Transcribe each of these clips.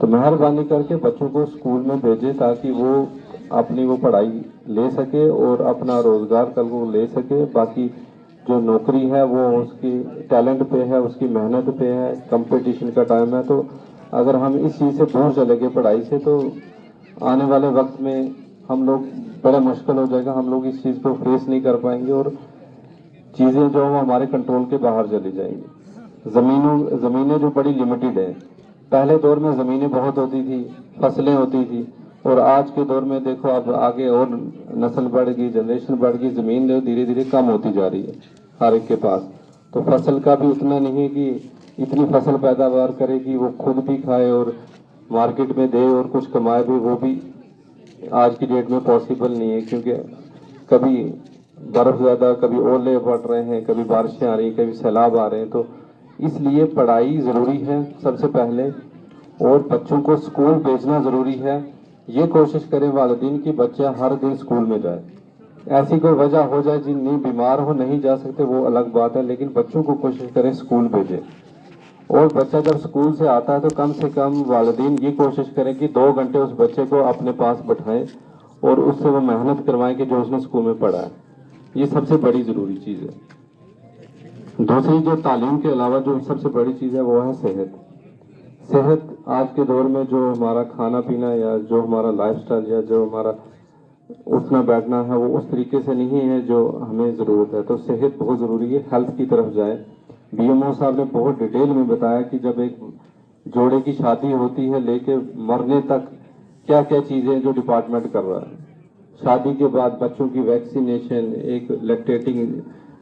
تو مہربانی کر کے بچوں کو اسکول میں بھیجیں تاکہ وہ اپنی وہ پڑھائی لے سکے اور اپنا روزگار کل کو لے سکے. باقی جو نوکری ہے وہ اس کی ٹیلنٹ پہ ہے, اس کی محنت پہ ہے, کمپٹیشن کا ٹائم ہے. تو اگر ہم اس چیز سے دور چلے گئے پڑھائی سے تو آنے والے وقت میں ہم لوگ بڑا مشکل ہو جائے گا, ہم لوگ اس چیز کو فیس نہیں کر پائیں گے اور چیزیں جو ہیں ہمارے کنٹرول کے باہر چلی جائیں گی. زمینیں جو بڑی لمیٹڈ ہیں. پہلے دور میں زمینیں بہت ہوتی تھی, فصلیں ہوتی تھی, اور آج کے دور میں دیکھو اب آگے اور نسل بڑھ گئی, جنریشن بڑھ گئی, زمین جو دھیرے دھیرے کم ہوتی جا رہی ہے ہر ایک کے پاس. تو فصل کا بھی اتنا نہیں ہے کہ اتنی فصل پیداوار کرے کہ وہ خود بھی کھائے اور مارکیٹ میں دے اور کچھ کمائے بھی. وہ بھی آج کی ڈیٹ میں پاسبل نہیں ہے, کیونکہ کبھی برف زیادہ, کبھی اولے پڑ رہے ہیں, کبھی بارشیں آ رہی ہیں, کبھی سیلاب آ رہے ہیں. تو اس لیے پڑھائی ضروری ہے سب سے پہلے, اور بچوں کو اسکول بھیجنا ضروری ہے. یہ کوشش کریں والدین کی بچہ ہر دن اسکول میں جائے. ایسی کوئی وجہ ہو جائے جن نہیں بیمار ہو نہیں جا سکتے وہ الگ بات ہے, لیکن بچوں کو کوشش کریں اسکول بھیجیں. اور بچہ جب اسکول سے آتا ہے تو کم سے کم والدین یہ کوشش کریں کہ 2 گھنٹے اس بچے کو اپنے پاس بٹھائیں اور اس سے وہ محنت کروائیں کہ جو اس نے اسکول میں پڑھا ہے. یہ سب سے بڑی ضروری چیز ہے. دوسری جو تعلیم کے علاوہ جو سب سے بڑی چیز ہے وہ ہے صحت. صحت آج کے دور میں جو ہمارا کھانا پینا یا جو ہمارا لائف سٹائل یا جو ہمارا اٹھنا بیٹھنا ہے وہ اس طریقے سے نہیں ہے جو ہمیں ضرورت ہے. تو صحت بہت ضروری ہے, ہیلتھ کی طرف جائیں. بی ایم او صاحب نے بہت ڈیٹیل میں بتایا کہ جب ایک جوڑے کی شادی ہوتی ہے لے کے مرنے تک کیا کیا چیزیں جو ڈپارٹمنٹ کر رہا ہے. شادی کے بعد بچوں کی ویکسینیشن, ایک لیکٹیٹنگ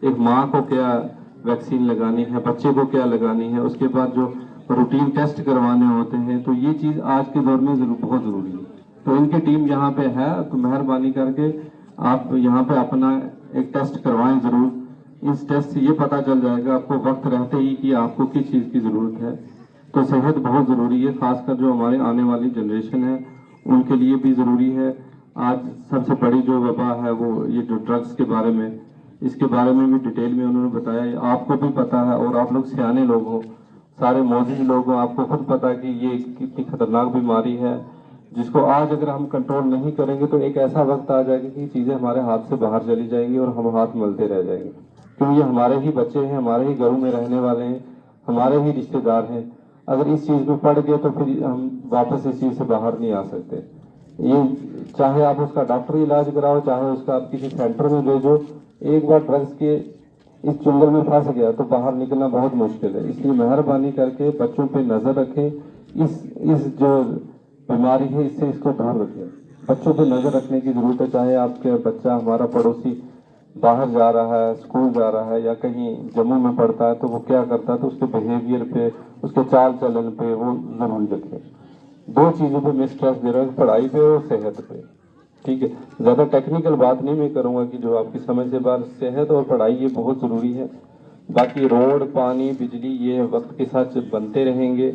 ایک ماں کو کیا ویکسین لگانی ہے, بچے کو کیا لگانی ہے, اس کے بعد جو روٹین ٹیسٹ کروانے ہوتے ہیں. تو یہ چیز آج کے دور میں بہت ضروری ہے. تو ان کی ٹیم یہاں پہ ہے, تو مہربانی کر کے آپ یہاں پہ اپنا ایک ٹیسٹ کروائیں ضرور. اس ٹیسٹ سے یہ پتا چل جائے گا آپ کو وقت رہتے ہی کہ آپ کو کس چیز کی ضرورت ہے. تو صحت بہت ضروری ہے, خاص کر جو ہمارے آنے والی جنریشن ہے ان کے لیے بھی ضروری ہے. آج سب سے بڑی جو وبا ہے وہ یہ جو ڈرگس کے بارے میں, اس کے بارے میں بھی ڈیٹیل میں انہوں نے بتایا. آپ کو بھی پتا ہے اور آپ لوگ سیانے لوگ ہو, سارے موجود لوگ ہوں, آپ کو خود پتا کہ یہ کتنی خطرناک بیماری ہے جس کو آج اگر ہم کنٹرول نہیں کریں گے تو ایک ایسا وقت آ جائے گا کہ چیزیں ہمارے ہاتھ سے باہر چلی جائیں گی اور ہم ہاتھ ملتے رہ جائیں گے. کیونکہ یہ ہمارے ہی بچے ہیں, ہمارے ہی گھروں میں رہنے والے ہیں, ہمارے ہی رشتے دار ہیں. اگر اس چیز میں پڑ گئے تو پھر ہم واپس اس چیز سے باہر نہیں آ سکتے. یہ چاہے آپ اس کا ڈاکٹری علاج کراؤ, چاہے اس کا آپ کسی سینٹر میں بھیجو, ایک بار ڈرگس کے اس چنگل میں پھنس گیا تو باہر نکلنا بہت مشکل ہے. اس لیے مہربانی کر کے بچوں پہ نظر رکھیں. اس جو بیماری ہے اس سے اس کو دور رکھیں. بچوں پہ نظر رکھنے کی ضرورت ہے. چاہے آپ کے بچہ ہمارا پڑوسی باہر جا رہا ہے, اسکول جا رہا ہے یا کہیں جموں میں پڑھتا ہے تو وہ کیا کرتا ہے, تو اس کے بیہیویئر پہ, اس کے چال چلن پہ وہ ضروری رکھیں. 2 چیزوں پہ میں اسٹریس دے رہا ہوں, پڑھائی پہ اور صحت پہ. ٹھیک ہے, زیادہ ٹیکنیکل بات نہیں میں کروں گا کہ جو آپ کی سمجھ سے باہر. صحت اور پڑھائی یہ بہت ضروری ہے. باقی روڈ, پانی, بجلی یہ وقت کے ساتھ بنتے رہیں گے,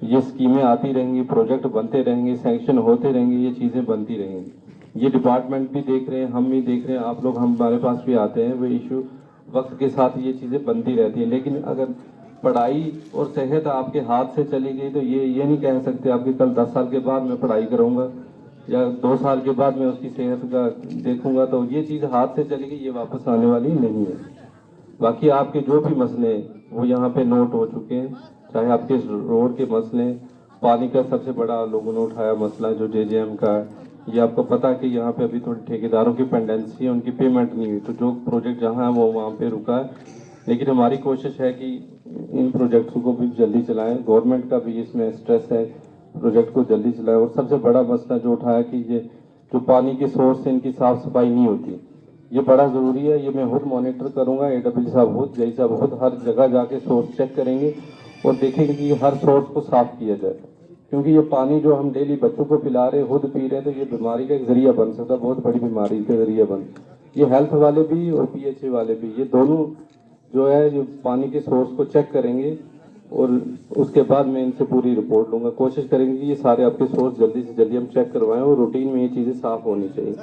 یہ اسکیمیں آتی رہیں گی, پروجیکٹ بنتے رہیں گے, سینکشن ہوتے رہیں گے, یہ چیزیں بنتی رہیں گی. یہ ڈپارٹمنٹ بھی دیکھ رہے ہیں, ہم بھی دیکھ رہے ہیں, آپ لوگ ہمارے پاس بھی آتے ہیں. وہ ایشو وقت کے ساتھ یہ چیزیں بنتی رہتی ہیں. لیکن اگر پڑھائی اور صحت آپ کے ہاتھ سے چلی گئی تو یہ نہیں کہہ سکتے آپ کہ کل 10 سال کے بعد میں پڑھائی کروں گا یا 2 سال کے بعد میں اس کی صحت کا دیکھوں گا. تو یہ چیز ہاتھ سے چلی گئی, یہ واپس آنے والی نہیں ہے. باقی آپ کے جو بھی مسئلے ہیں وہ یہاں پہ نوٹ ہو چکے ہیں. چاہے آپ کے روڈ کے مسئلے, پانی کا سب سے بڑا لوگوں نے اٹھایا مسئلہ جو JJM کا ہے. یہ آپ کو پتا کہ یہاں پہ ابھی تھوڑی ٹھیکیداروں کی پینڈنسی ہے, ان کی پیمنٹ نہیں ہوئی, تو جو پروجیکٹ جہاں ہے وہ وہاں پہ رکا ہے. لیکن ہماری کوشش ہے کہ ان پروجیکٹوں کو بھی جلدی چلائیں. گورنمنٹ کا بھی اس میں اسٹریس ہے, پروجیکٹ کو جلدی چلائیں. اور سب سے بڑا مسئلہ جو اٹھایا کہ یہ جو پانی کے سورس ہیں ان کی صاف صفائی نہیں ہوتی, یہ بڑا ضروری ہے. یہ میں خود مانیٹر کروں گا, AW صاحب خود, جی صاحب خود ہر جگہ جا کے سورس چیک کریں گے اور دیکھیں گے کہ ہر سورس کو صاف کیا جائے. کیونکہ یہ پانی جو ہم ڈیلی بچوں کو پلا رہے ہیں, خود پی رہے ہیں, تو یہ بیماری کا ایک ذریعہ بن سکتا ہے, بہت بڑی بیماری کا ذریعہ بن. یہ ہیلتھ والے بھی اور PHA والے بھی, یہ دونوں جو ہے جو پانی کے سورس کو چیک کریں گے اور اس کے بعد میں ان سے پوری رپورٹ لوں گا. کوشش کریں گے کہ یہ سارے آپ کے سورس جلدی سے جلدی ہم چیک کروائیں اور روٹین میں یہ چیزیں صاف ہونی چاہیے.